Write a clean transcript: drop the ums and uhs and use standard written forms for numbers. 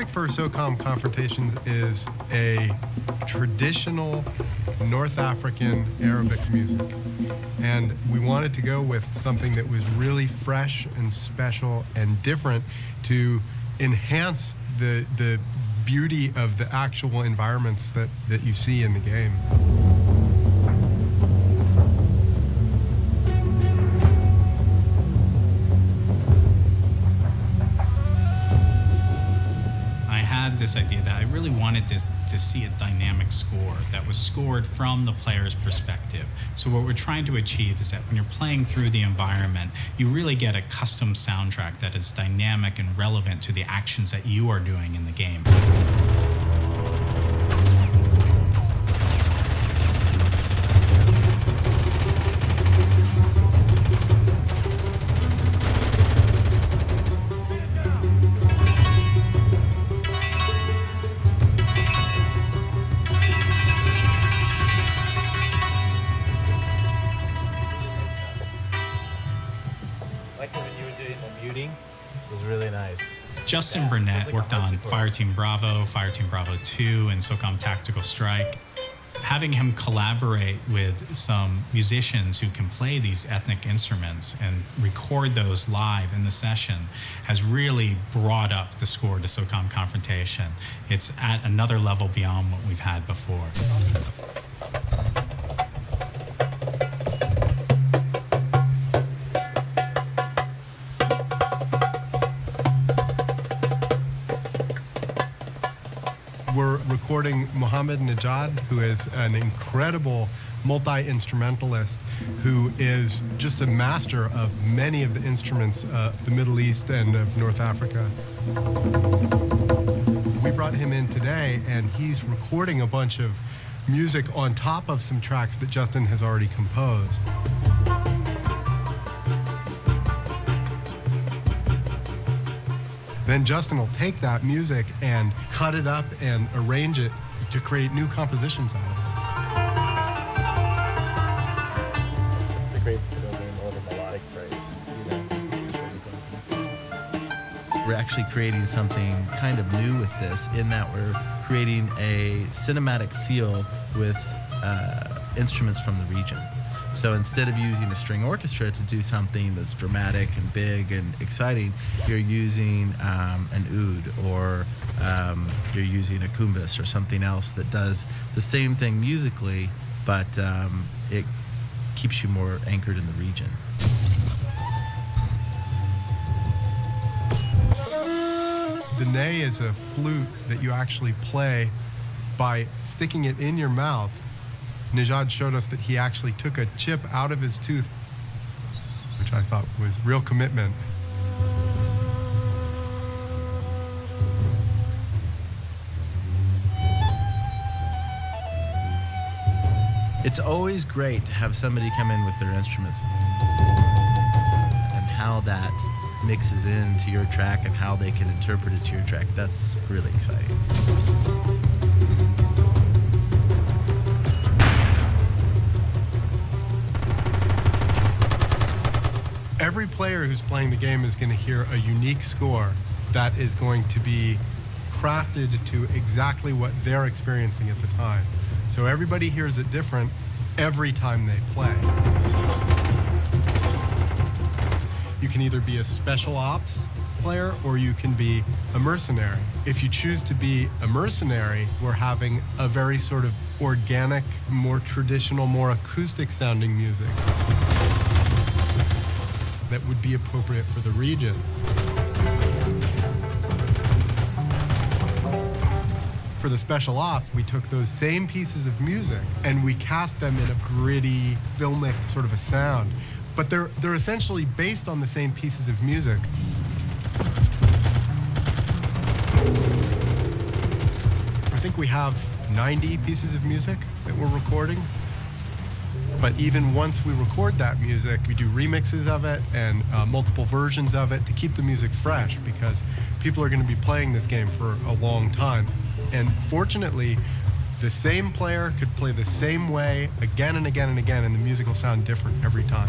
music for Socom Confrontations is a traditional North African Arabic music. And we wanted to go with something that was really fresh and special and different to enhance the beauty of the actual environments that you see in the game. This idea that I really wanted to see a dynamic score that was scored from the player's perspective. So what we're trying to achieve is that when you're playing through the environment, you really get a custom soundtrack that is dynamic and relevant to the actions that you are doing in the game. It was really nice. Justin Burnett worked on Fireteam Bravo, Fireteam Bravo 2, and Socom Tactical Strike. Having him collaborate with some musicians who can play these ethnic instruments and record those live in the session has really brought up the score to Socom Confrontation. It's at another level beyond what we've had before. We're recording Mohammed Najad, who is an incredible multi-instrumentalist who is just a master of many of the instruments of the Middle East and of North Africa. We brought him in today, and he's recording a bunch of music on top of some tracks that Justin has already composed. Then Justin will take that music and cut it up and arrange it to create new compositions out of It's a great building a little melodic phrase. We're actually creating something kind of new with this, in that we're creating a cinematic feel with instruments from the region. So instead of using a string orchestra to do something that's dramatic and big and exciting, you're using an oud, or you're using a kumbas or something else that does the same thing musically, but it keeps you more anchored in the region. The ney is a flute that you actually play by sticking it in your mouth. Najad showed us that he actually took a chip out of his tooth, which I thought was real commitment. It's always great to have somebody come in with their instruments and how that mixes into your track and how they can interpret it to your track. That's really exciting. Every player who's playing the game is going to hear a unique score that is going to be crafted to exactly what they're experiencing at the time. So everybody hears it different every time they play. You can either be a special ops player or you can be a mercenary. If you choose to be a mercenary, we're having a very sort of organic, more traditional, more acoustic sounding music that would be appropriate for the region. For the special ops, we took those same pieces of music and we cast them in a gritty, filmic sort of a sound. But they're essentially based on the same pieces of music. I think we have 90 pieces of music that we're recording. But even once we record that music, we do remixes of it and multiple versions of it to keep the music fresh, because people are going to be playing this game for a long time. And fortunately, the same player could play the same way again and again and again, and the music will sound different every time.